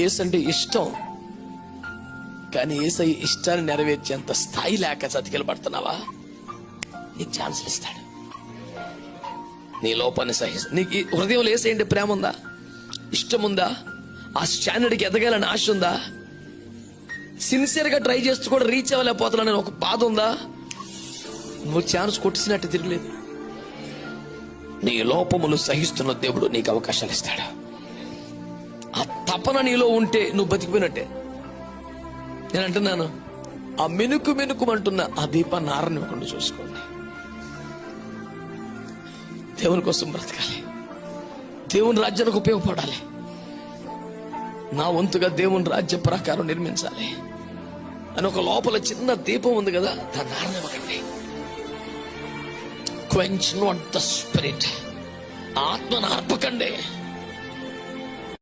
ఏసంటే ఇష్టం, కానీ ఏసై ఇష్టాన్ని నెరవేర్చేంత స్థాయి లేక చతికిలు పడుతున్నావా? నీకు ఛాన్సులు ఇస్తాడు. నీ లోపాన్ని నీకు హృదయంలో ఏసైంటే ప్రేమ ఉందా, ఇష్టం ఉందా, ఆ స్టాండర్డ్కి ఎదగాలని ఆశ ఉందా, సిన్సియర్గా ట్రై చేస్తూ కూడా రీచ్ అవ్వలేకపోతున్నానని ఒక బాధ ఉందా? నువ్వు ఛాన్స్ కొట్టిసినట్టు తిరగలేదు. నీ లోపములు సహిస్తున్న దేవుడు నీకు అవకాశాలు ఇస్తాడు. ఆ తపన నీలో ఉంటే నువ్వు బతికిపోయినట్టే. నేను అంటున్నాను, ఆ మినుకుమంటున్న ఆ దీపాన్ని ఆరనివ్వకుండా చూసుకోండి. దేవుని కోసం బ్రతకాలి, దేవుని రాజ్యానికి ఉపయోగపడాలి. నా వంతుగా దేవుని రాజ్య ప్రకారం నిర్మించాలి అని ఒక లోపల చిన్న దీపం ఉంది కదా, దాన్ని ఆరనివ్వకండి. క్వెంచ్ నాట్ ద స్పిరిట్, ఆత్మను ఆర్పకండి.